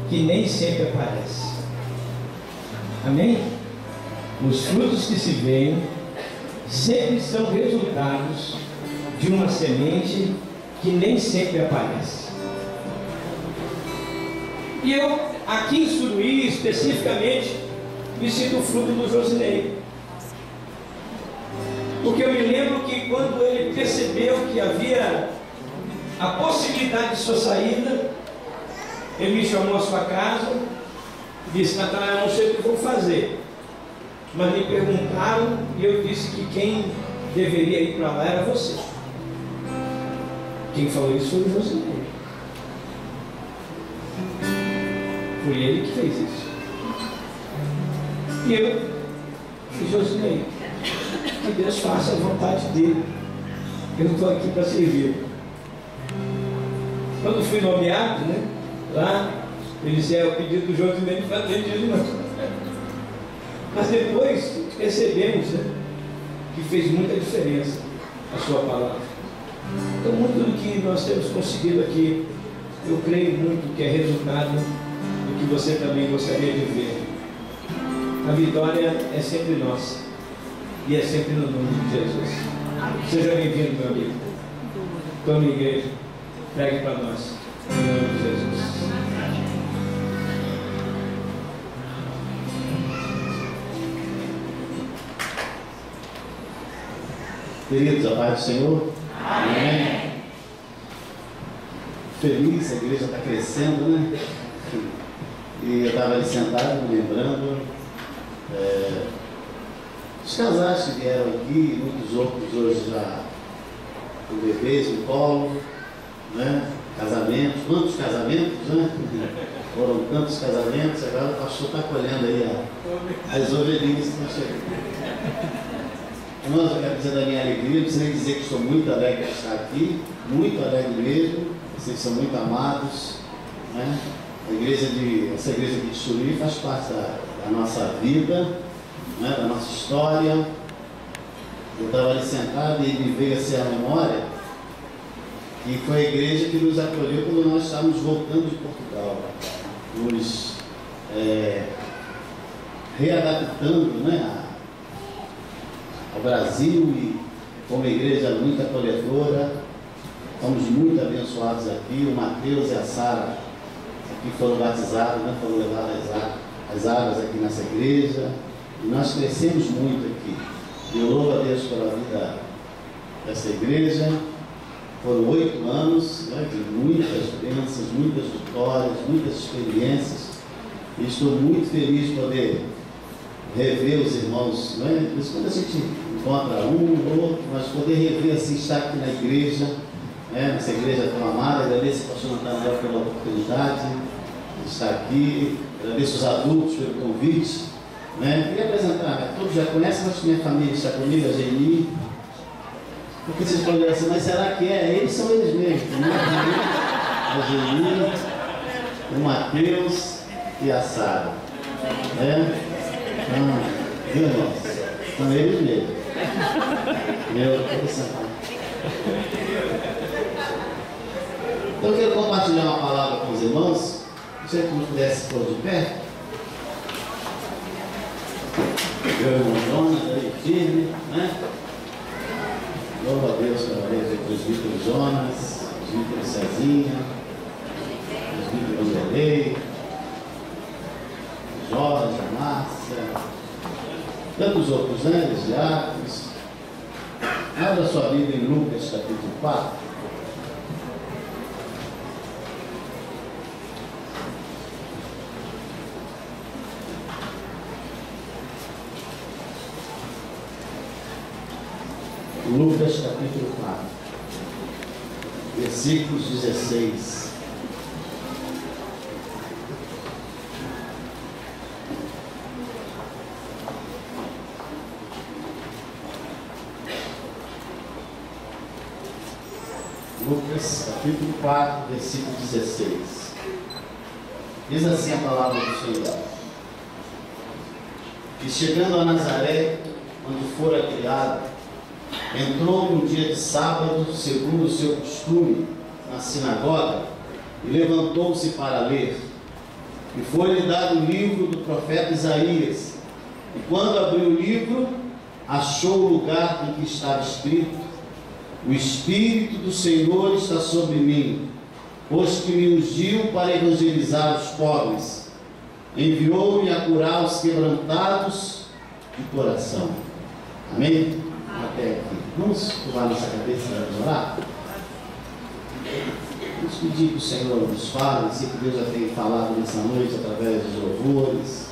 que nem sempre aparece. Amém? Os frutos que se veem sempre são resultados de uma semente que nem sempre aparece. E eu, aqui em Suruí, especificamente, me sinto fruto do Josinei. Porque eu me lembro que quando ele percebeu que havia a possibilidade de sua saída, ele me chamou à sua casa e disse: Natanael, eu não sei o que eu vou fazer, mas me perguntaram e eu disse que quem deveria ir para lá era você. Quem falou isso foi o Josinei. Foi ele que fez isso. E eu fiz: Josinei, que Deus faça a vontade dele. Eu não estou aqui para servir. Quando fui nomeado, né, lá, ele disse: o pedido do Josinei não foi atendido, não. Mas depois percebemos, né, que fez muita diferença a sua palavra. Então, muito do que nós temos conseguido aqui, eu creio muito que é resultado do que você também gostaria de ver. A vitória é sempre nossa e é sempre no nome de Jesus. Seja bem-vindo, meu amigo. Tome igreja, pregue para nós, em nome de Jesus. Queridos, a paz do Senhor. Amém. Feliz, a igreja está crescendo, né? E eu estava ali sentado, me lembrando, os casais que vieram aqui, muitos outros hoje já com bebês no colo, né? Casamentos, quantos casamentos, né? Foram tantos casamentos, agora o pastor está colhendo aí as ovelhinhas que estão chegando. Irmãos, eu quero dizer da minha alegria, não preciso nem dizer que estou muito alegre de estar aqui, muito alegre mesmo, vocês são muito amados, né? Essa igreja aqui de Suruí faz parte da nossa vida, né? Da nossa história. Eu estava ali sentado e me veio assim a memória, que foi a igreja que nos acolheu quando nós estávamos voltando de Portugal, nos readaptando, né, ao Brasil, e como igreja muito acolhedora. Estamos muito abençoados aqui. O Mateus e a Sara aqui foram batizados, né? Foram levadas as águas aqui nessa igreja, e nós crescemos muito aqui. Eu louvo a Deus pela vida dessa igreja. Foram 8 anos, né, de muitas bênçãos, muitas vitórias, muitas experiências, e estou muito feliz de poder rever os irmãos, né? Por isso, quando a gente encontra um ou outro, mas poder rever assim, estar aqui na igreja, né? Nessa igreja tão amada. Agradeço ao pastor Natanael pela oportunidade de estar aqui, agradeço os adultos pelo convite, né? Queria apresentar, né? Todos já conhecem, mas minha família está comigo, a Geni. Porque vocês podem dizer assim: mas será que é? Eles são eles mesmos, né? A Geni, o Mateus e a Sara, né? Viu, irmãos? São eles mesmo. Então eu quero compartilhar uma palavra com os irmãos. Se a gente pudesse pôr de pé. Meu irmão Jonas, aí firme, né? Louva a Deus pela vez do presbítero Jonas, presbítero Cezinha, presbítero Vanderlei, Jorge, a Márcia, tantos outros, né? Os diáconos. Abra a sua Bíblia em Lucas capítulo 4. Lucas capítulo 4, versículos 16. Lucas capítulo 4, versículo 16. Diz assim a palavra do Senhor: E chegando a Nazaré, onde fora criado, entrou no dia de sábado, segundo o seu costume, na sinagoga, e levantou-se para ler. e foi-lhe dado o livro do profeta Isaías. E quando abriu o livro, achou o lugar em que estava escrito: o Espírito do Senhor está sobre mim, pois que me ungiu para evangelizar os pobres, enviou-me a curar os quebrantados de coração. Amém? Até aqui. Vamos curvar nossa cabeça e vamos orar? Vamos pedir que o Senhor nos fale, sei que Deus já tem falado nessa noite através dos louvores,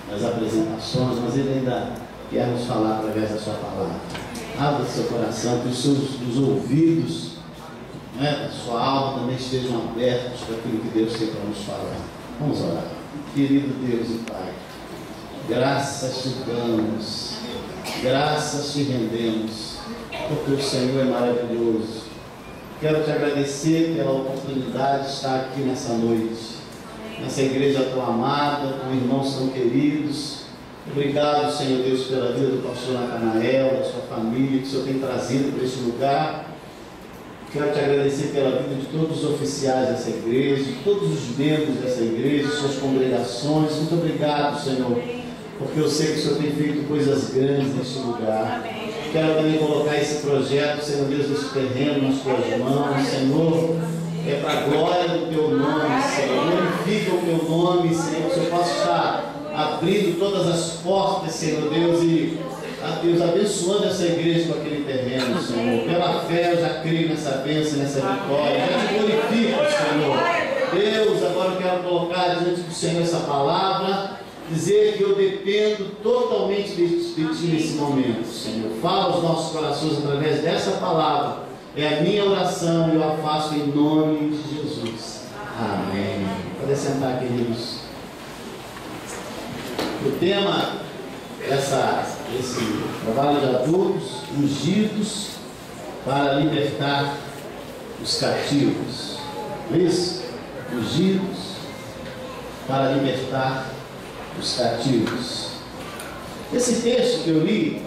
das apresentações, mas Ele ainda quer nos falar através da sua palavra. Abra seu coração, que os ouvidos, da sua alma também estejam abertos para aquilo que Deus tem para nos falar. Vamos orar. Querido Deus e Pai, graças te damos, graças te rendemos, porque o Senhor é maravilhoso. Quero te agradecer pela oportunidade de estar aqui nessa noite, nessa igreja tão amada, com irmãos tão queridos. Obrigado, Senhor Deus, pela vida do pastor Natanael, da sua família, que o Senhor tem trazido para este lugar. Quero te agradecer pela vida de todos os oficiais dessa igreja, de todos os membros dessa igreja, suas congregações. Muito obrigado, Senhor, porque eu sei que o Senhor tem feito coisas grandes neste lugar. Quero também colocar esse projeto, Senhor Deus, desse terreno nas tuas mãos, Senhor. É para a glória do teu nome, Senhor. Glorifica o teu nome, Senhor, que eu possa estar abrindo todas as portas, Senhor Deus, e Deus abençoando essa igreja com aquele terreno, Senhor. Pela fé eu já creio nessa bênção, nessa vitória. Já te glorifico, Senhor. Deus, agora eu quero colocar diante do Senhor essa palavra, dizer que eu dependo totalmente de ti nesse momento, Senhor. Fala aos nossos corações através dessa palavra. É a minha oração e eu a faço em nome de Jesus. Amém. Pode sentar, queridos. O tema desse trabalho de adultos, ungidos para libertar os cativos. Não é isso? Ungidos para libertar os cativos. Esse texto que eu li,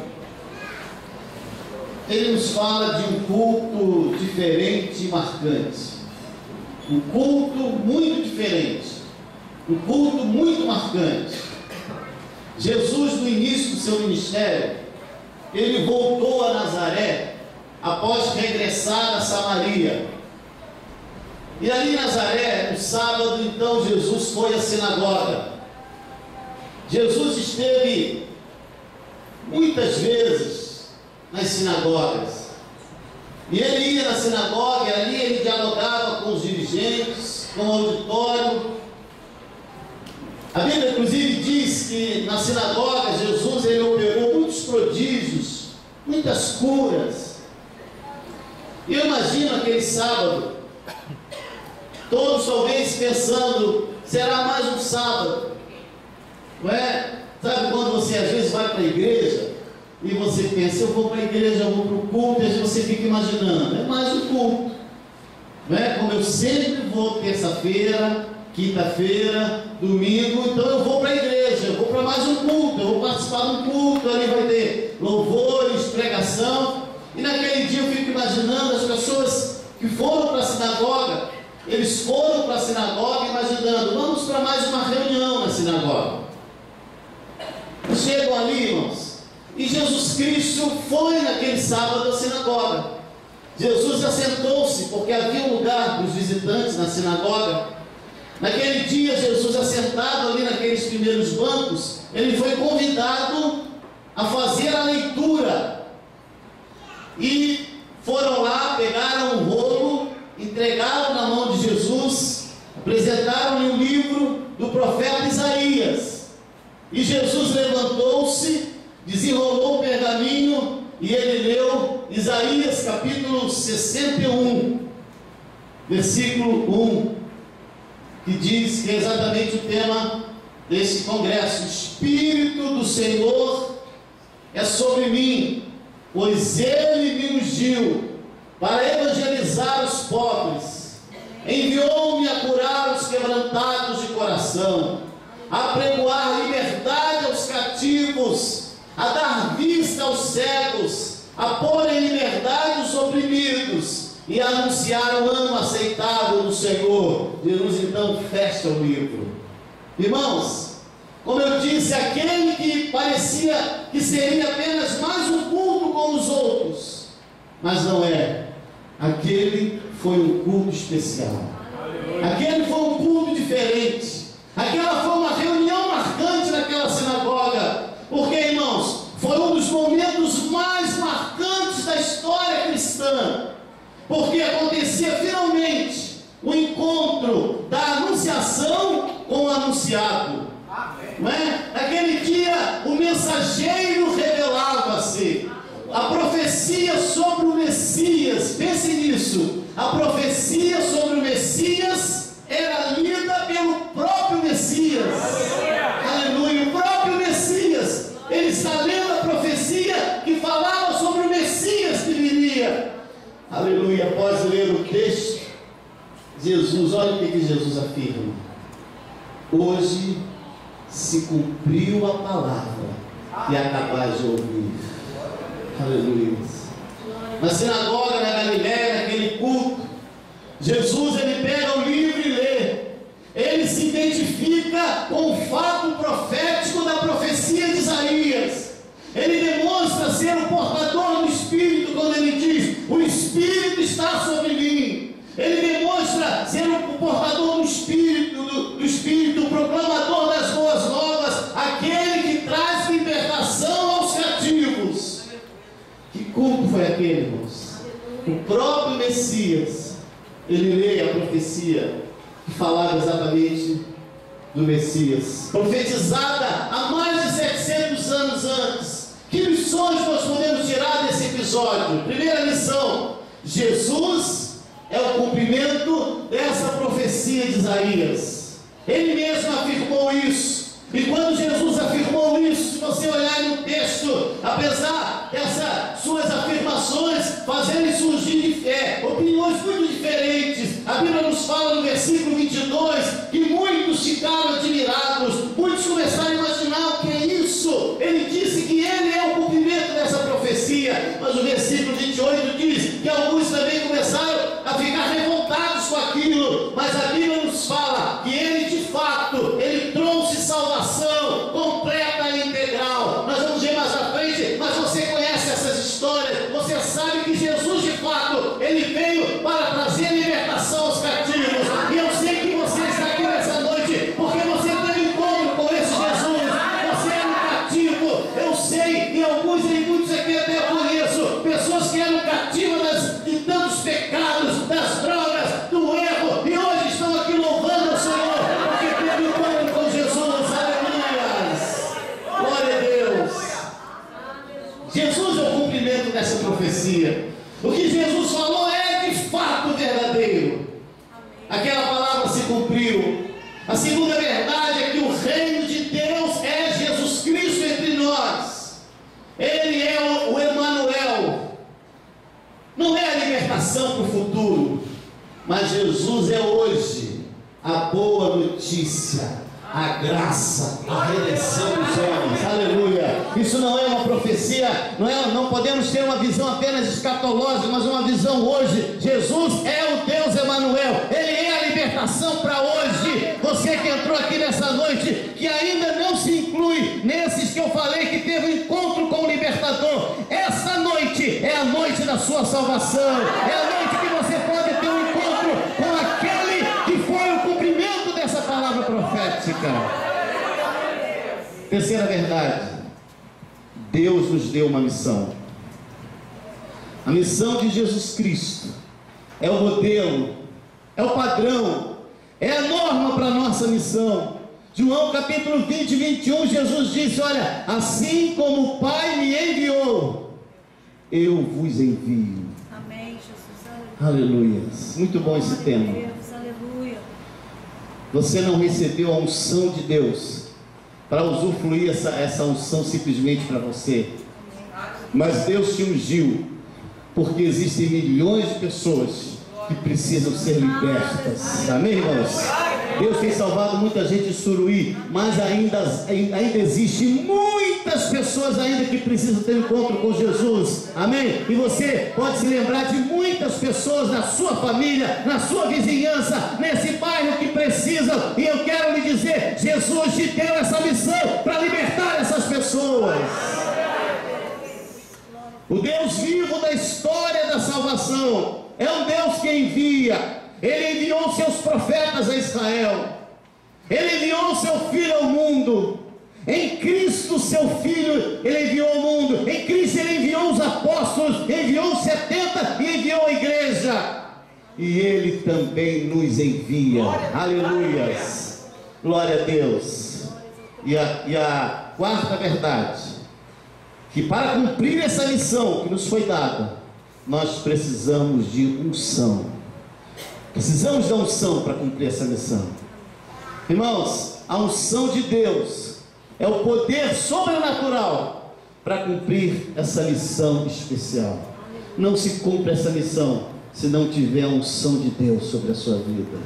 ele nos fala de um culto diferente e marcante. Um culto muito diferente. Um culto muito marcante. Jesus, no início do seu ministério, ele voltou a Nazaré após regressar a Samaria. E ali em Nazaré, no sábado, então, Jesus foi à sinagoga. Jesus esteve muitas vezes nas sinagogas. E ele ia na sinagoga, e ali ele dialogava com os dirigentes, com o auditório. A Bíblia, inclusive, diz que na sinagoga Jesus ele operou muitos prodígios, muitas curas. E eu imagino aquele sábado, todos talvez pensando, será mais um sábado, não é? Sabe quando você às vezes vai para a igreja e você pensa, eu vou para a igreja, eu vou para o culto, e às vezes você fica imaginando, é mais um culto, não é? Como eu sempre vou terça-feira, quinta-feira, domingo, então eu vou para a igreja, eu vou para mais um culto, eu vou participar de um culto, ali vai ter louvores, pregação, e naquele dia eu fico imaginando as pessoas que foram para a sinagoga, eles foram para a sinagoga imaginando, vamos para mais uma reunião na sinagoga. Chegam ali, irmãos, e Jesus Cristo foi naquele sábado à sinagoga. Jesus assentou-se, porque havia um lugar para os visitantes na sinagoga. Naquele dia, Jesus assentado ali naqueles primeiros bancos, ele foi convidado a fazer a leitura. E foram lá, pegaram um rolo, entregaram na mão de Jesus, apresentaram-lhe um livro do profeta Isaías. E Jesus levantou-se, desenrolou o pergaminho e ele leu Isaías capítulo 61, versículo 1, que diz que é exatamente o tema desse congresso: o Espírito do Senhor é sobre mim, pois Ele me ungiu para evangelizar os pobres, enviou-me a curar os quebrantados de coração, a pregoar liberdade aos cativos, a dar vista aos cegos, a pôr em liberdade os oprimidos e anunciar o ano aceitável do Senhor. Jesus então fecha o livro. Irmãos, como eu disse, aquele que parecia que seria apenas mais um culto como os outros, mas não é. Aquele foi um culto especial. Aquele foi um culto diferente. Aquela foi uma reunião marcante naquela sinagoga. Porque, irmãos, foi um dos momentos mais marcantes da história cristã. Porque acontecia finalmente o encontro da anunciação com o anunciado. Não é? Naquele dia o mensageiro revelava-se. A profecia sobre o Messias, pense nisso, a profecia sobre o Messias era lida pelo próprio Messias. Aleluia, o próprio Messias. Ele está lendo a profecia que falava sobre o Messias que viria. Aleluia, após ler o texto, Jesus, olha o que Jesus afirma: hoje se cumpriu a palavra que acabais de ouvir. Aleluia. Na sinagoga, na Galileia, naquele culto, Jesus, ele pega o livro e lê. Ele se identifica com o fato profético da profecia de Isaías. Ele demonstra ser o portador do Espírito quando ele diz: o Espírito está sobre mim. Ele demonstra ser o portador do Espírito, o proclamador das boas novas, aquele que traz libertação aos cativos. Que culto foi aquele, irmãos? O próprio Messias, ele lê a profecia que falava exatamente do Messias, profetizada há mais de 700 anos antes. Que lições nós podemos tirar desse episódio? Primeira lição: Jesus é o cumprimento dessa profecia de Isaías. Ele mesmo afirmou isso. E quando Jesus afirmou isso, se você olhar no texto, apesar dessas suas afirmações fazerem surgir opiniões muito diferentes, a Bíblia nos fala no versículo 22 que muitos ficaram admirados, muitos começaram a imaginar o que é isso. Ele disse que ele é o cumprimento dessa profecia, mas o versículo 28 diz que alguns também começaram a ficar revoltados com aquilo, mas a Bíblia nos fala que ele de fato, ele trouxe salvação completa e integral. Nós vamos ver mais à frente, mas você conhece essas histórias, você sabe que Jesus de fato, ele veio para trazer libertação aos cativos. E eu sei que você está aqui nessa noite porque você teve encontro com esse Jesus. Você era um cativo, eu sei, e alguns e muitos aqui até eu conheço pessoas que eram cativas de tantos pecados, das drogas, do erro, e hoje estão aqui louvando o Senhor porque teve encontro com Jesus. Aleluia, glória a Deus. Jesus é o cumprimento dessa profecia. O que Jesus falou é de fato verdadeiro. Aquela palavra se cumpriu. A segunda verdade é que o reino de Deus é Jesus Cristo entre nós. Ele é o Emanuel. Não é a libertação para o futuro, mas Jesus é hoje a boa notícia, a graça, a redenção dos homens. Aleluia. Isso não é uma profecia, não podemos ter uma visão apenas escatológica, mas uma visão hoje. Jesus é o Deus Emanuel. Ele é a libertação para hoje. Você que entrou aqui nessa noite, que ainda não se inclui nesses que eu falei que teve um encontro com o libertador, essa noite é a noite da sua salvação. É a noite que você pode ter um encontro com aquele que foi o cumprimento dessa palavra profética. Terceira verdade: Deus nos deu uma missão. A missão de Jesus Cristo é o modelo, é o padrão, é a norma para a nossa missão. João capítulo 20, 21, Jesus disse: olha, assim como o Pai me enviou, eu vos envio. Amém, Jesus. Aleluia. Muito bom esse tema. Aleluia. Você não recebeu a unção de Deus para usufruir essa unção simplesmente para você, mas Deus te ungiu porque existem milhões de pessoas que precisam ser libertas. Amém, irmãos? Deus tem salvado muita gente de Suruí, mas ainda existe muitas pessoas ainda que precisam ter um encontro com Jesus. Amém? E você pode se lembrar de muitas pessoas na sua família, na sua vizinhança, nesse bairro que precisam. E eu quero lhe dizer, Jesus te deu essa missão para libertar essas pessoas. O Deus vivo da história da salvação é um Deus que envia. Ele enviou seus profetas a Israel. Ele enviou seu Filho ao mundo. Em Cristo, seu Filho, Ele enviou ao mundo. Em Cristo, Ele enviou os apóstolos, enviou os 70 e enviou a igreja. E Ele também nos envia. Aleluias. Glória a Deus. E a quarta verdade, que para cumprir essa missão que nos foi dada, nós precisamos de unção. Precisamos da unção para cumprir essa missão. Irmãos, a unção de Deus é o poder sobrenatural para cumprir essa missão especial. Não se cumpre essa missão se não tiver a unção de Deus sobre a sua vida.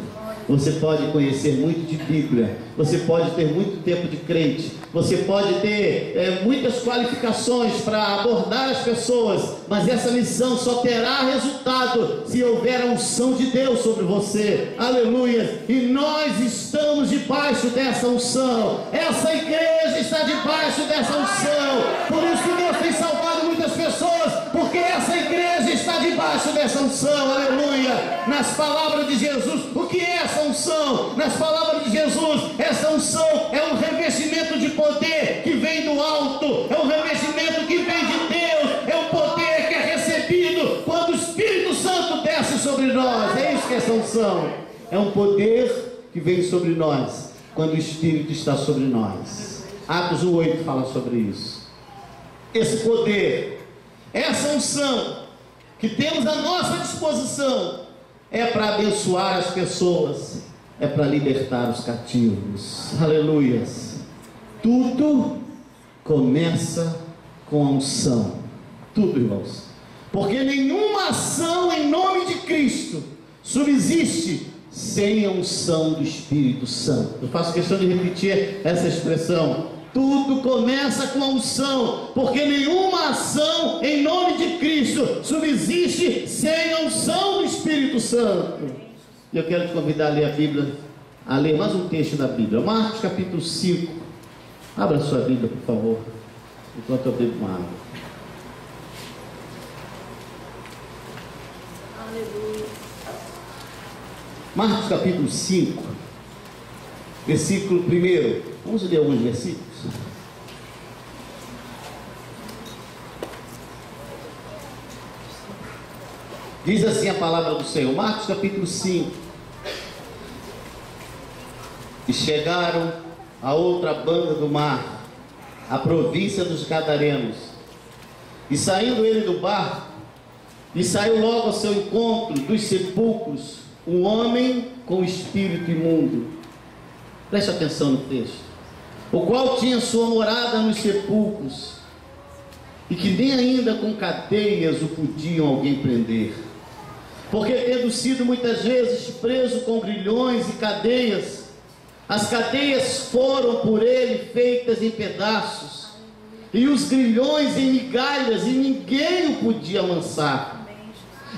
Você pode conhecer muito de Bíblia, você pode ter muito tempo de crente, você pode ter muitas qualificações para abordar as pessoas, mas essa missão só terá resultado se houver a unção de Deus sobre você. Aleluia! E nós estamos debaixo dessa unção. Essa igreja está debaixo dessa unção. Por isso que Deus tem salvado muitas pessoas, porque essa igreja está debaixo dessa unção. Aleluia! Nas palavras de Jesus, o que é essa unção? Nas palavras de Jesus, essa unção é um revestimento de poder que vem do alto, é um revestimento que vem de Deus, é um poder que é recebido quando o Espírito Santo desce sobre nós. É isso que é essa unção. É um poder que vem sobre nós quando o Espírito está sobre nós. Atos 1:8 fala sobre isso. Esse poder, essa unção que temos à nossa disposição, é para abençoar as pessoas, é para libertar os cativos. Aleluias. Tudo começa com a unção. Tudo, irmãos. Porque nenhuma ação em nome de Cristo subsiste sem a unção do Espírito Santo. Eu faço questão de repetir essa expressão. Tudo começa com a unção, porque nenhuma ação em nome de Cristo subsiste sem a unção do Espírito Santo. E eu quero te convidar a ler a Bíblia, a ler mais um texto da Bíblia, Marcos capítulo 5. Abra sua Bíblia, por favor, enquanto eu bebo uma água. Aleluia. Marcos capítulo 5, versículo 1. Vamos ler alguns versículos. Diz assim a palavra do Senhor, Marcos capítulo 5. E chegaram a outra banda do mar, a província dos Gadarenos. E saindo ele do barco, e saiu logo ao seu encontro dos sepulcros um homem com espírito imundo. Preste atenção no texto. O qual tinha sua morada nos sepulcros, e que nem ainda com cadeias o podiam alguém prender. Porque tendo sido muitas vezes preso com grilhões e cadeias, as cadeias foram por ele feitas em pedaços, e os grilhões em migalhas, e ninguém o podia amansar.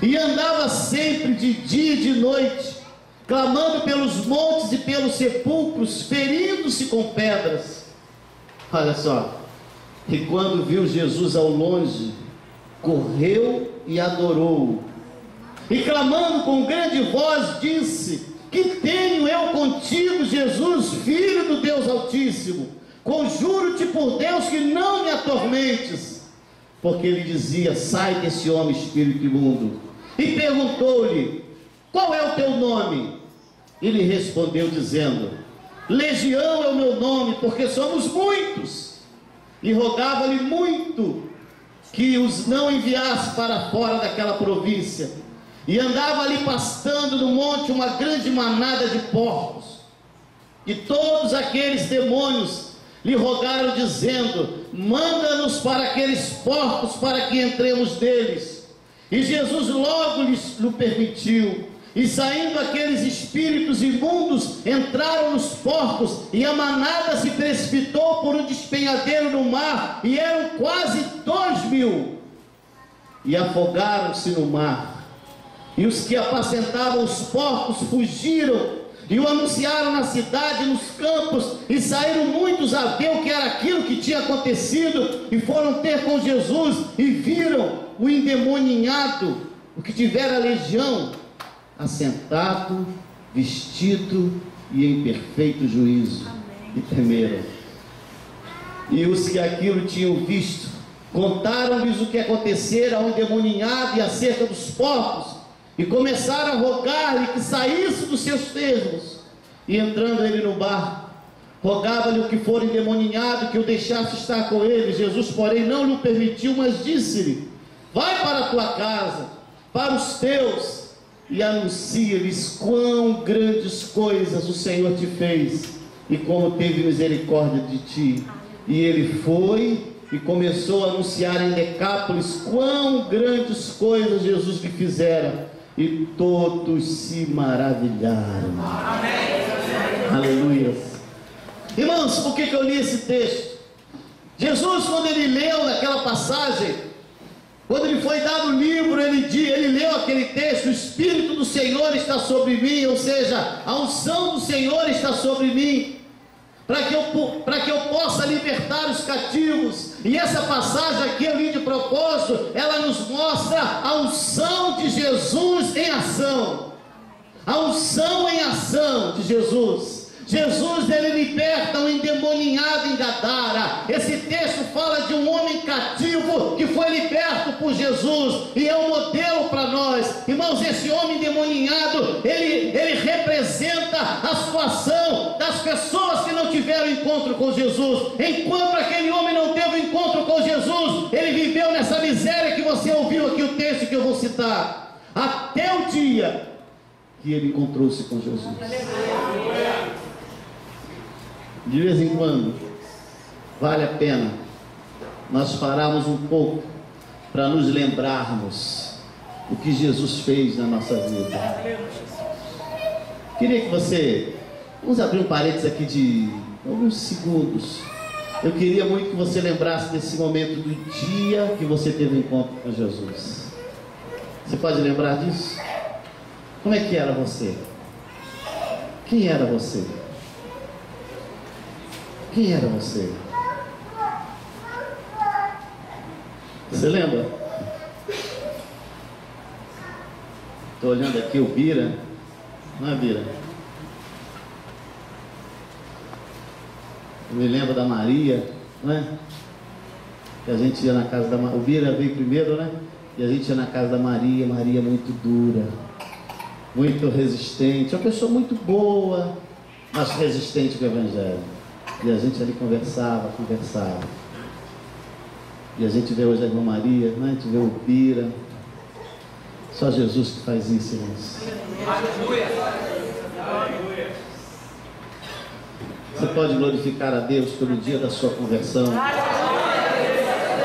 E andava sempre de dia e de noite, clamando pelos montes e pelos sepulcros, ferindo-se com pedras. Olha só, e quando viu Jesus ao longe, correu e adorou-o, e clamando com grande voz disse: que tenho eu contigo, Jesus, Filho do Deus Altíssimo? Conjuro-te por Deus que não me atormentes. Porque ele dizia: sai desse homem, espírito imundo. E perguntou-lhe: qual é o teu nome? Ele respondeu dizendo: Legião é o meu nome, porque somos muitos. E rogava-lhe muito que os não enviasse para fora daquela província. E andava ali pastando no monte uma grande manada de porcos. E todos aqueles demônios lhe rogaram dizendo: manda-nos para aqueles porcos para que entremos deles. E Jesus logo lhe permitiu. E saindo aqueles espíritos imundos, entraram nos porcos, e a manada se precipitou por um despenhadeiro no mar, e eram quase 2.000, e afogaram-se no mar. E os que apacentavam os porcos fugiram, e o anunciaram na cidade, nos campos, e saíram muitos a ver o que era aquilo que tinha acontecido, e foram ter com Jesus, e viram o endemoninhado, o que tivera legião, assentado, vestido e em perfeito juízo. Amém. E temeram. E os que aquilo tinham visto, contaram-lhes o que acontecera ao endemoninhado e acerca dos porcos, e começaram a rogar-lhe que saísse dos seus termos. E entrando ele no barco, rogava-lhe o que for endemoninhado que o deixasse estar com ele. Jesus, porém, não lhe permitiu, mas disse-lhe: vai para a tua casa, para os teus, e anuncia-lhes quão grandes coisas o Senhor te fez, e como teve misericórdia de ti. E ele foi e começou a anunciar em Decápolis quão grandes coisas Jesus lhe fizera, e todos se maravilharam. Amém. Aleluia. Irmãos, por que eu li esse texto? Jesus, quando ele leu naquela passagem, quando lhe foi dado o livro, ele leu aquele texto: o Espírito do Senhor está sobre mim, ou seja, a unção do Senhor está sobre mim, para que eu possa libertar os cativos. E essa passagem aqui eu li de propósito, ela nos mostra a unção de Jesus em ação. A unção em ação de Jesus. Jesus, ele liberta um endemoninhado em Gadara. Esse texto fala de um homem cativo que foi liberto por Jesus, e é um modelo para nós. Irmãos, esse homem endemoninhado, ele representa a situação das pessoas que não tiveram encontro com Jesus. Enquanto aquele homem não teve encontro com Jesus, ele viveu nessa miséria que você ouviu aqui, o texto que eu vou citar, até o dia que ele encontrou-se com Jesus. De vez em quando, vale a pena nós pararmos um pouco para nos lembrarmos o que Jesus fez na nossa vida. Queria que você, vamos abrir um parênteses aqui de alguns segundos. Eu queria muito que você lembrasse desse momento do dia que você teve um encontro com Jesus. Você pode lembrar disso? Como é que era você? Quem era você? Quem era você? Você lembra? Estou olhando aqui o Bira. Não é, Bira? Eu me lembro da Maria, não é? Que a gente ia na casa da Maria. O Bira veio primeiro, né? E a gente ia na casa da Maria. Maria muito dura, muito resistente, uma pessoa muito boa, mas resistente com o Evangelho. E a gente ali conversava. E a gente vê hoje a irmã Maria, né? A gente vê o Bira. Só Jesus que faz isso, irmãos. Você pode glorificar a Deus pelo dia da sua conversão, o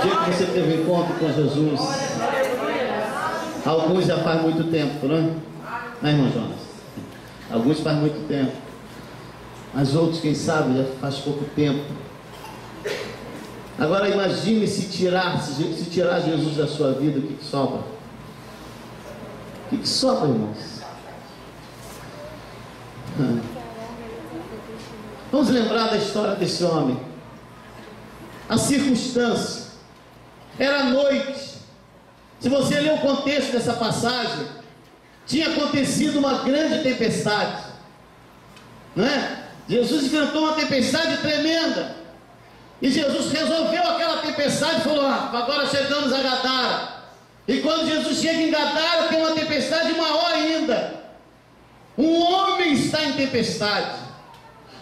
dia que você teve encontro com Jesus. Alguns já faz muito tempo, não é? Não é, irmão Jonas? Alguns faz muito tempo, mas outros, quem sabe, já faz pouco tempo. Agora imagine se tirar Jesus da sua vida, o que sobra? O que sobra, irmãos? Vamos lembrar da história desse homem. A circunstância era noite. Se você ler o contexto dessa passagem, tinha acontecido uma grande tempestade, não é? Jesus enfrentou uma tempestade tremenda, e Jesus resolveu aquela tempestade e falou: agora chegamos a Gadara. E quando Jesus chega em Gadara, tem uma tempestade maior ainda. Um homem está em tempestade.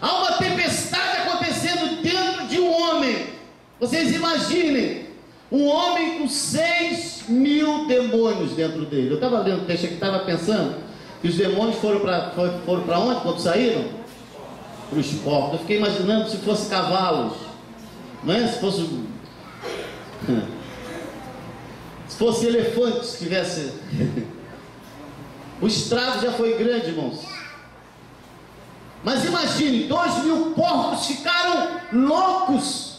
Há uma tempestade acontecendo dentro de um homem. Vocês imaginem, um homem com 6.000 demônios dentro dele. Eu estava lendo o texto aqui, estava pensando que os demônios foram para onde quando saíram? Para os porcos. Eu fiquei imaginando se fosse cavalos, não é? Se fosse elefantes, tivesse. O estrago já foi grande, irmãos. Mas imagine, 2.000 porcos ficaram loucos.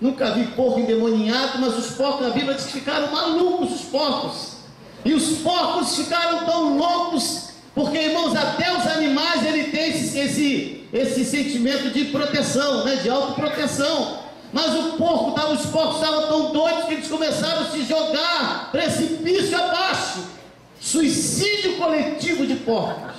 Nunca vi porco endemoniado, mas os porcos na Bíblia diz que ficaram malucos, os porcos. E os porcos ficaram tão loucos, porque, irmãos, até os animais ele tem esse sentimento de proteção, né, de autoproteção. Mas os porcos estavam tão doidos que eles começaram a se jogar precipício abaixo. Suicídio coletivo de porcos.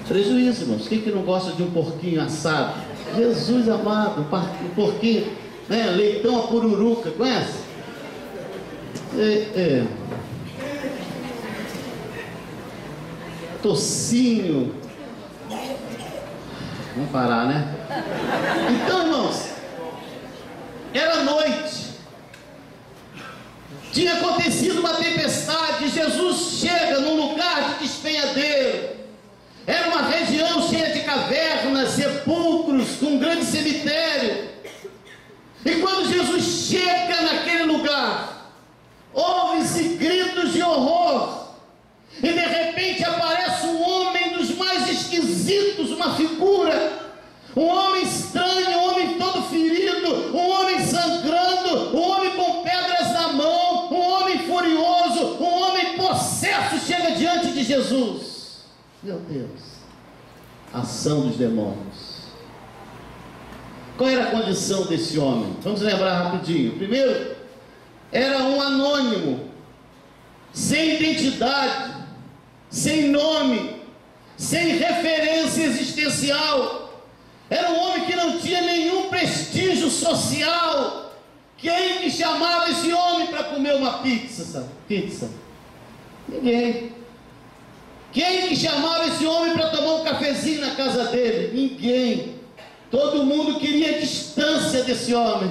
Prejuízo, irmãos. Quem que não gosta de um porquinho assado? Jesus amado, um porquinho, né? Leitão a pururuca, conhece? Tocinho. Vamos parar, né? Então, irmãos, era noite. Tinha acontecido uma tempestade. Jesus chega num lugar de despenhadeiro. Era uma região cheia de cavernas, sepulcros, com um grande cemitério. E quando Jesus chega naquele lugar, ouve-se gritos de horror. E de repente aparece um homem dos mais esquisitos, uma figura. Um homem estranho, um homem todo ferido, um homem sangrando, um homem com pedras na mão, um homem furioso, um homem possesso chega diante de Jesus. Meu Deus, ação dos demônios. Qual era a condição desse homem? Vamos lembrar rapidinho. Primeiro, era um anônimo, sem identidade, sem nome, sem referência existencial. Era um homem que não tinha nenhum prestígio social. Quem que chamava esse homem para comer uma pizza? Ninguém. Quem que chamava esse homem para tomar um cafezinho na casa dele? Ninguém. Todo mundo queria distância desse homem.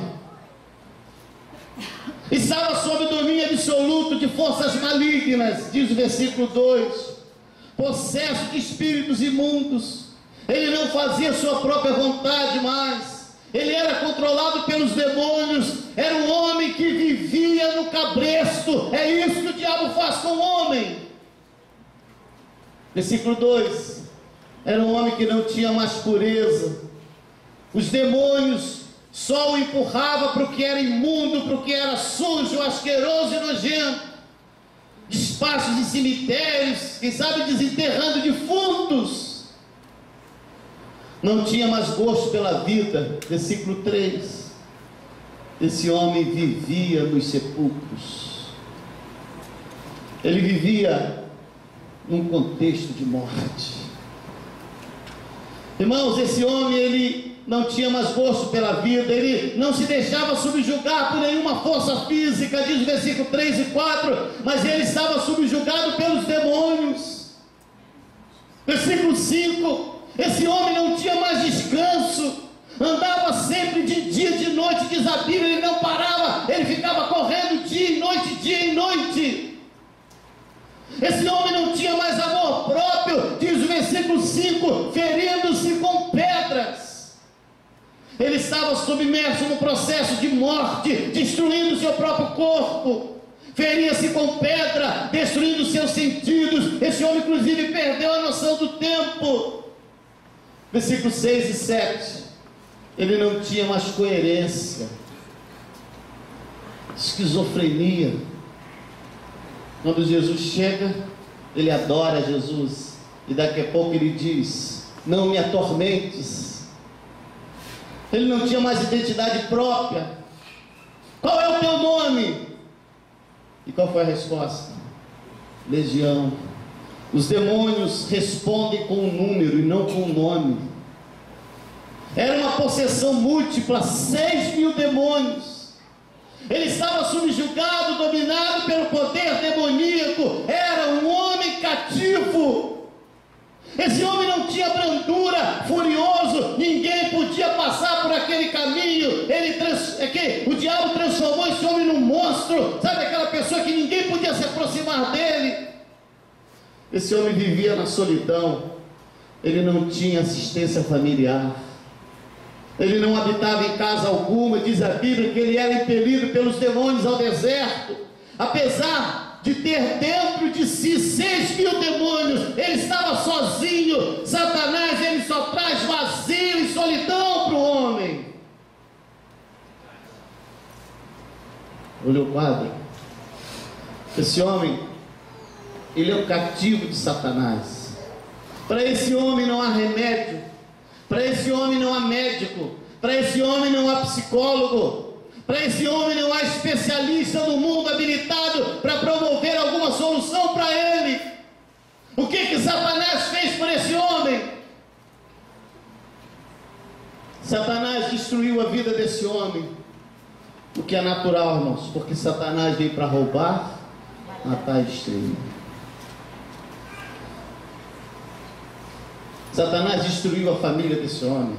Estava sob domínio absoluto de forças malignas, diz o versículo 2. Possesso de espíritos imundos. Ele não fazia sua própria vontade mais. Ele era controlado pelos demônios. Era um homem que vivia no cabresto. É isso que o diabo faz com o homem. Versículo 2. Era um homem que não tinha mais pureza. Os demônios só o empurravam para o que era imundo, para o que era sujo, asqueroso e nojento. Despachos de cemitérios, quem sabe desenterrando defuntos. Não tinha mais gosto pela vida. Versículo 3. Esse homem vivia nos sepulcros. Ele vivia num contexto de morte. Irmãos, esse homem, ele não tinha mais gosto pela vida. Ele não se deixava subjugar por nenhuma força física, diz o versículo 3 e 4, mas ele estava subjugado pelos demônios. Versículo 5. Esse homem não tinha mais descanso, andava sempre de dia e de noite, diz a Bíblia, ele não parava, ele ficava correndo dia e noite. Esse homem não tinha mais amor próprio, diz o versículo 5, ferindo-se com pedras. Ele estava submerso no processo de morte, destruindo seu próprio corpo. Feria-se com pedra, destruindo seus sentidos. Esse homem inclusive perdeu a noção do tempo. Versículos 6 e 7, ele não tinha mais coerência, esquizofrenia. Quando Jesus chega, ele adora Jesus, e daqui a pouco ele diz: não me atormentes. Ele não tinha mais identidade própria. Qual é o teu nome? E qual foi a resposta? Legião. Os demônios respondem com um número e não com um nome. Era uma possessão múltipla, 6.000 demônios. Ele estava subjugado, dominado pelo poder demoníaco. Era um homem cativo. Esse homem não tinha brandura, furioso. Ninguém podia passar por aquele caminho. O diabo transformou esse homem num monstro. Sabe aquela pessoa que ninguém podia se aproximar dele? Esse homem vivia na solidão. Ele não tinha assistência familiar. Ele não habitava em casa alguma. Diz a Bíblia que ele era impelido pelos demônios ao deserto. Apesar de ter dentro de si 6.000 demônios. Ele estava sozinho. Satanás, ele só traz vazio e solidão para o homem. Olha o quadro. Esse homem, ele é o cativo de Satanás. Para esse homem não há remédio. Para esse homem não há médico. Para esse homem não há psicólogo. Para esse homem não há especialista no mundo habilitado para promover alguma solução para ele. O que Satanás fez por esse homem? Satanás destruiu a vida desse homem. O que é natural, irmãos, porque Satanás veio para roubar, matar e destruir. Satanás destruiu a família desse homem.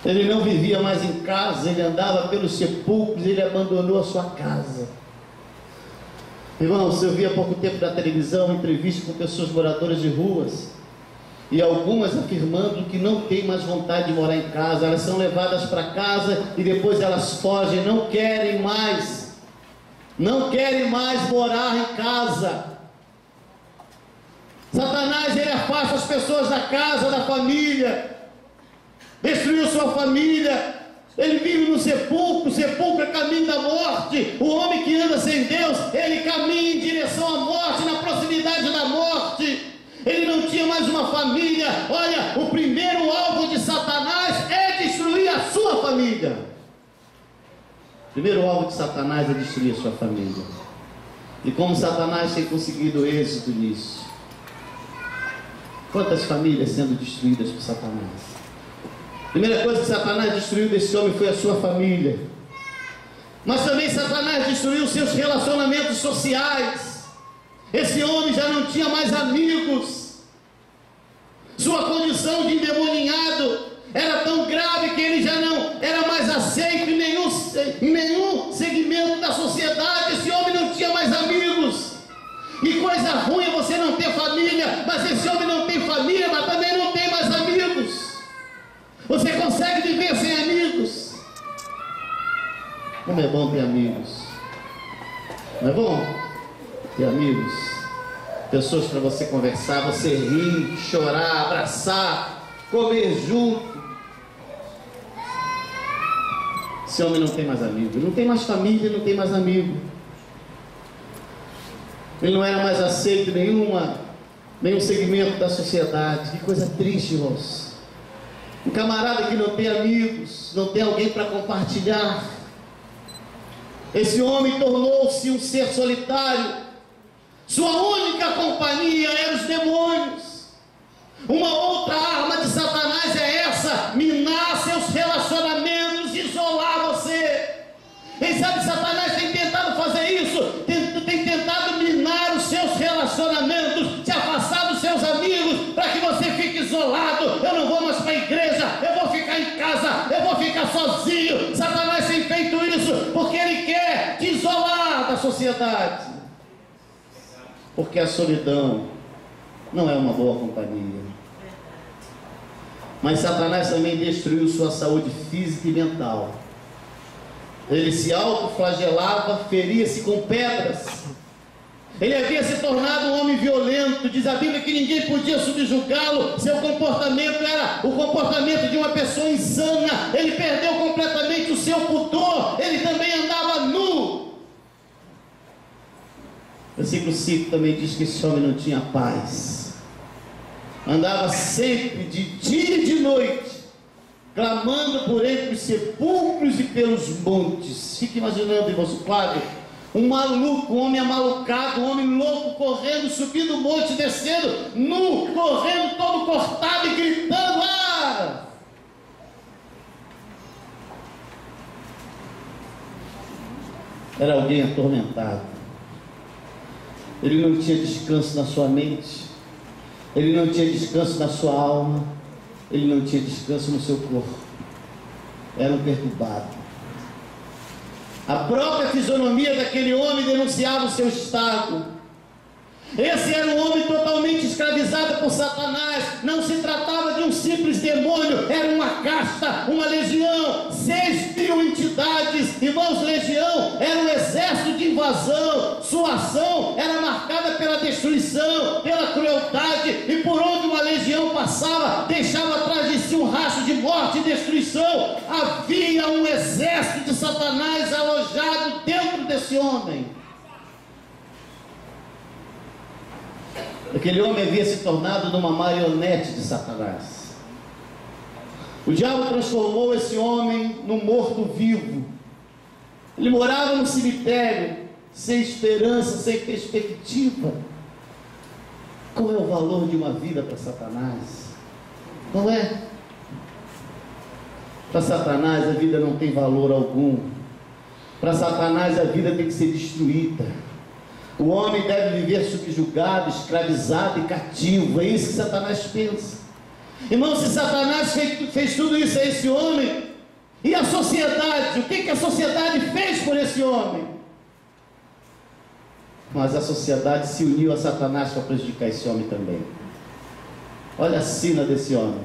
Ele não vivia mais em casa, ele andava pelos sepulcros, ele abandonou a sua casa. Irmãos, eu vi há pouco tempo na televisão uma entrevista com pessoas moradoras de ruas, e algumas afirmando que não tem mais vontade de morar em casa. Elas são levadas para casa e depois elas fogem, não querem mais morar em casa. Satanás, ele afasta as pessoas da casa, da família, destruiu sua família. Ele vive no sepulcro. O sepulcro é caminho da morte. O homem que anda sem Deus, ele caminha em direção à morte, na proximidade da morte. Ele não tinha mais uma família. Olha, o primeiro alvo de Satanás é destruir a sua família. O primeiro alvo de Satanás é destruir a sua família. E como Satanás tem conseguido êxito nisso? Quantas famílias sendo destruídas por Satanás? A primeira coisa que Satanás destruiu desse homem foi a sua família. Mas também Satanás destruiu seus relacionamentos sociais. Esse homem já não tinha mais amigos. Sua condição de endemoninhado era tão grave que ele já não era mais aceito em nenhum segmento da sociedade. Esse homem não tinha mais amigos. E coisa ruim é você não ter família, mas esse homem não tem família, mas também não tem mais amigos. Você consegue viver sem amigos? Como é bom ter amigos. Não é bom ter amigos? Pessoas para você conversar, você rir, chorar, abraçar, comer junto. Esse homem não tem mais amigo, não tem mais família, não tem mais amigo. Ele não era mais aceito em nenhum segmento da sociedade. Que coisa triste, irmãos. Um camarada que não tem amigos, não tem alguém para compartilhar. Esse homem tornou-se um ser solitário. Sua única companhia eram os demônios. Uma outra arma de Satanás é essa: minar seus relacionamentos, isolar você. Quem sabe Satanás tem tentado fazer isso, tem tentado minar os seus relacionamentos, te afastar dos seus amigos, para que você fique isolado. Eu não vou mais para a igreja, eu vou ficar em casa, eu vou ficar sozinho. Satanás tem feito isso porque ele quer te isolar da sociedade. Porque a solidão não é uma boa companhia. Mas Satanás também destruiu sua saúde física e mental. Ele se autoflagelava, feria-se com pedras. Ele havia se tornado um homem violento. Diz a Bíblia que ninguém podia subjugá-lo. Seu comportamento era o comportamento de uma pessoa insana. Ele perdeu completamente o seu pudor. Ele também andava nu. O versículo 5 também diz que esse homem não tinha paz. Andava sempre de dia e de noite, clamando por entre os sepulcros e pelos montes. Fique imaginando, irmãos, o quadro. Um maluco, um homem amalucado, um homem louco, correndo, subindo o monte, descendo, nu, correndo, todo cortado e gritando: ah! Era alguém atormentado. Ele não tinha descanso na sua mente, ele não tinha descanso na sua alma, ele não tinha descanso no seu corpo. Era um perturbado. A própria fisionomia daquele homem denunciava o seu estado. Esse era um homem totalmente escravizado por Satanás. Não se tratava de um simples demônio, era uma casta, uma legião. 6.000 haviam entidades, irmãos, legião era um exército de invasão, sua ação era marcada pela destruição, pela crueldade, e por onde uma legião passava, deixava atrás de si um rastro de morte e destruição. Havia um exército de Satanás alojado dentro desse homem. Aquele homem havia se tornado numa marionete de Satanás. O diabo transformou esse homem num morto-vivo. Ele morava no cemitério, sem esperança, sem perspectiva. Qual é o valor de uma vida para Satanás? Não é? Para Satanás a vida não tem valor algum. Para Satanás a vida tem que ser destruída. O homem deve viver subjugado, escravizado e cativo. É isso que Satanás pensa. Irmão, se Satanás fez tudo isso a esse homem, e a sociedade? O que a sociedade fez por esse homem? Mas a sociedade se uniu a Satanás para prejudicar esse homem também. Olha a sina desse homem.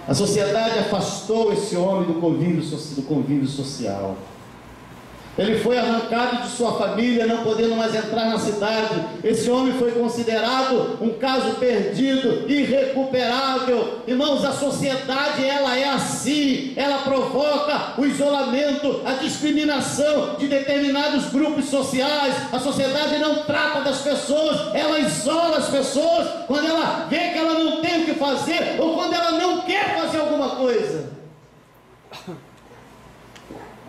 A sociedade afastou esse homem do convívio social. Ele foi arrancado de sua família, não podendo mais entrar na cidade. Esse homem foi considerado um caso perdido, irrecuperável. Irmãos, a sociedade, ela é assim. Ela provoca o isolamento, a discriminação de determinados grupos sociais. A sociedade não trata das pessoas, ela isola as pessoas quando ela vê que ela não tem o que fazer, ou quando ela não quer fazer alguma coisa.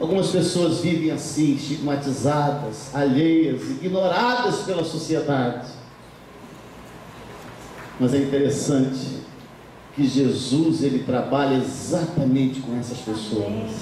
Algumas pessoas vivem assim, estigmatizadas, alheias, ignoradas pela sociedade. Mas é interessante que Jesus, ele trabalha exatamente com essas pessoas.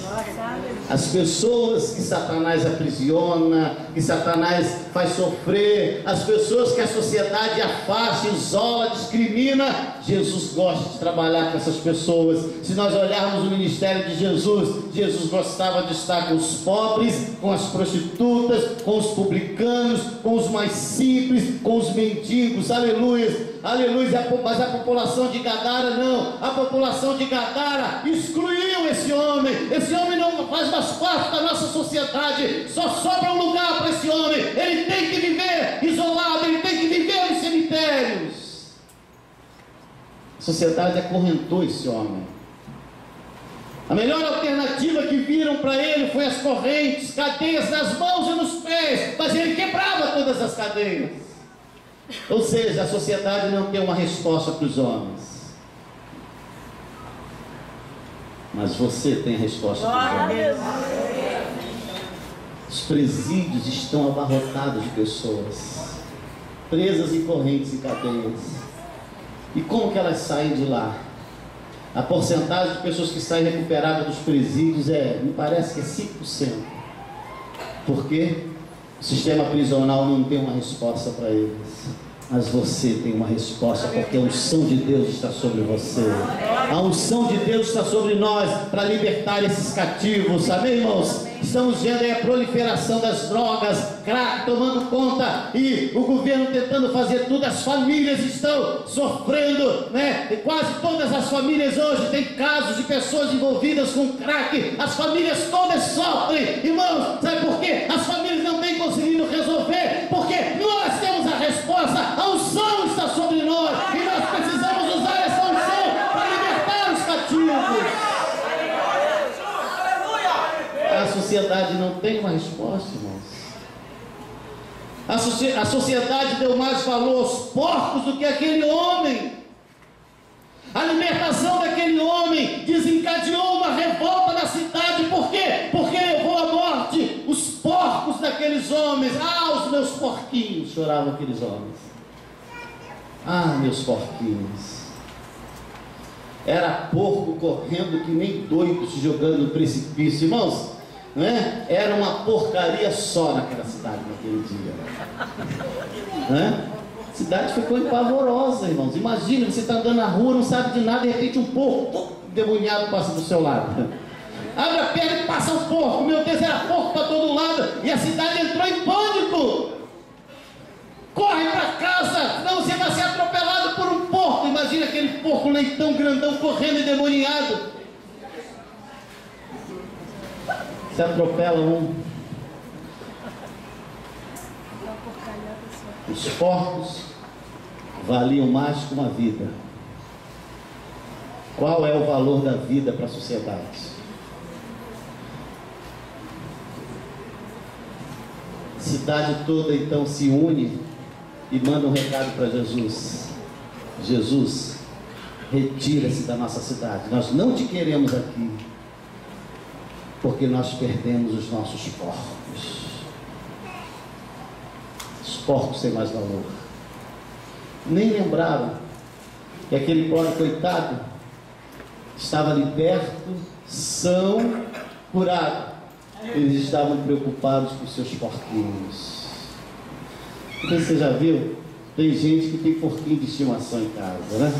As pessoas que Satanás aprisiona, que Satanás faz sofrer, as pessoas que a sociedade afasta, isola, discrimina, Jesus gosta de trabalhar com essas pessoas. Se nós olharmos o ministério de Jesus, Jesus gostava de estar com os pobres, com as prostitutas, com os publicanos, com os mais simples, com os mendigos, aleluia. Aleluia, mas a população de Gadara não. A população de Gadara excluiu esse homem. Esse homem não faz mais parte da nossa sociedade. Só sobra um lugar para esse homem. Ele tem que viver isolado, ele tem que viver nos cemitérios. A sociedade acorrentou esse homem. A melhor alternativa que viram para ele foi as correntes, cadeias nas mãos e nos pés, mas ele quebrava todas as cadeias. Ou seja, a sociedade não tem uma resposta para os homens, mas você tem a resposta para os homens. Os presídios estão abarrotados de pessoas presas em correntes e cadeias. E como que elas saem de lá? A porcentagem de pessoas que saem recuperadas dos presídios me parece que é 5%. Por quê? O sistema prisional não tem uma resposta para eles. Mas você tem uma resposta, porque a unção de Deus está sobre você. A unção de Deus está sobre nós para libertar esses cativos. Amém, irmãos? Estamos vendo aí a proliferação das drogas, crack tomando conta, e o governo tentando fazer tudo. As famílias estão sofrendo, né? E quase todas as famílias hoje têm casos de pessoas envolvidas com crack. As famílias todas sofrem, irmãos. Sabe por quê? As famílias não têm conseguido resolver, porque nós temos a resposta. A unção está sobre nós e nós precisamos usar essa unção para libertar os cativos. A sociedade não tem uma resposta, irmãos. A sociedade deu mais valor aos porcos do que aquele homem. A libertação daquele homem desencadeou uma revolta na cidade. Por quê? Porque levou à morte os porcos daqueles homens. Ah, os meus porquinhos, choravam aqueles homens. Ah, meus porquinhos. Era porco correndo que nem doido, se jogando no precipício. Irmãos, não é? Era uma porcaria só naquela cidade naquele dia. Não é? A cidade ficou empavorosa, irmãos. Imagina, você está andando na rua, não sabe de nada, de repente um porco endemoniado passa do seu lado. Abre a perna e passa um porco. Meu Deus, era porco para todo lado. E a cidade entrou em pânico. Corre para casa, não, você vai ser atropelado por um porco. Imagina aquele porco leitão grandão correndo endemoniado. Você atropela um. Os porcos valiam mais que uma vida. Qual é o valor da vida para a sociedade? A cidade toda então se une e manda um recado para Jesus. Jesus, retira-se da nossa cidade. Nós não te queremos aqui, porque nós perdemos os nossos porcos. Os porcos têm mais valor. Nem lembraram que aquele pobre coitado estava liberto, são, curado. Eles estavam preocupados com seus porquinhos. Você já viu? Tem gente que tem porquinho de estimação em casa, né?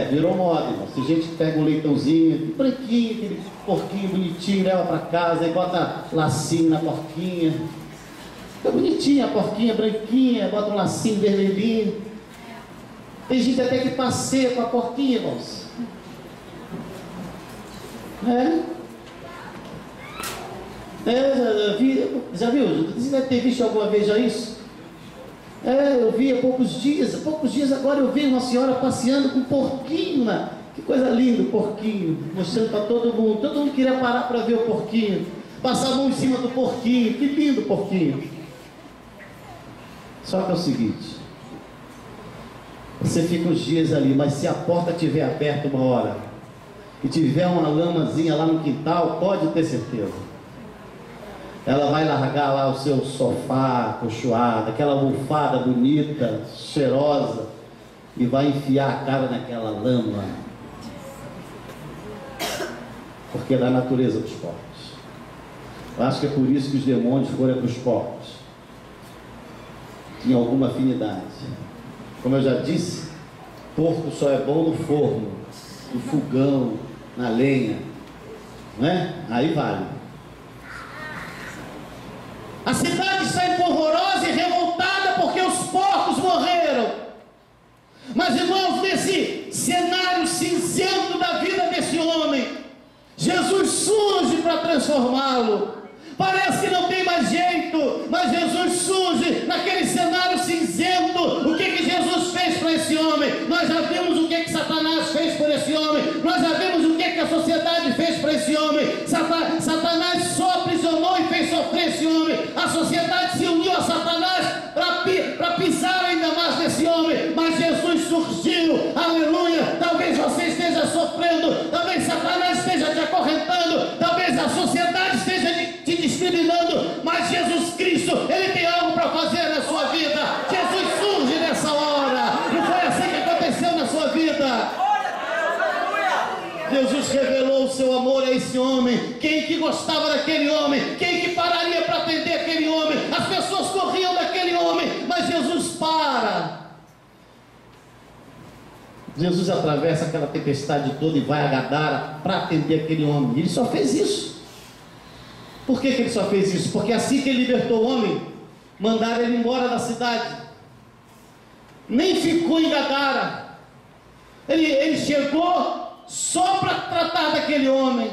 Virou moda, irmão. Tem gente que pega um leitãozinho, branquinho, aquele porquinho bonitinho, leva para casa e bota lacinho na porquinha. Fica bonitinha a porquinha, branquinha, bota um lacinho vermelhinho. Tem gente até que passeia com a porquinha, irmãos. Já viu? Você deve ter visto alguma vez já isso? Eu vi há poucos dias agora eu vi uma senhora passeando com um porquinho, né? Que coisa linda o porquinho, mostrando para todo mundo queria parar para ver o porquinho, passar a mão em cima do porquinho, que lindo o porquinho. Só que é o seguinte, você fica uns dias ali, mas se a porta estiver aberta uma hora, e tiver uma lamazinha lá no quintal, pode ter certeza, ela vai largar lá o seu sofá acolchoado, aquela almofada bonita, cheirosa, e vai enfiar a cara naquela lama, porque é da natureza dos porcos. Eu acho que é por isso que os demônios foram para os porcos, tinham alguma afinidade. Como eu já disse, porco só é bom no forno, no fogão, na lenha, não é? Aí vale. A cidade está empolvorosa e revoltada porque os porcos morreram. Mas, irmãos, nesse cenário cinzento da vida desse homem, Jesus surge para transformá-lo. Parece que não tem mais jeito, mas Jesus surge naquele cenário cinzento. O que Jesus fez para esse homem? Nós já vimos o que Satanás fez por esse homem. Nós já vimos o que a sociedade fez para esse homem. Satanás só aprisionou e fez sofrer esse homem. A sociedade se uniu a Satanás para pisar ainda mais nesse homem. Mas Jesus surgiu, aleluia. Talvez você esteja sofrendo, talvez Satanás esteja te acorrentando, talvez a sociedade esteja te discriminando, mas Jesus Cristo, Ele tem algo para fazer na sua vida. Jesus surge nessa hora, e foi assim que aconteceu na sua vida. Jesus revelou o seu amor a esse homem. Quem que gostava daquele homem? Quem que pararia para atender aquele homem? As pessoas corriam daquele homem, mas Jesus para. Jesus atravessa aquela tempestade toda e vai a Gadara para atender aquele homem. Ele só fez isso. Por que ele só fez isso? Porque assim que ele libertou o homem, mandaram ele embora da cidade. Nem ficou em Gadara. Ele chegou só para tratar daquele homem.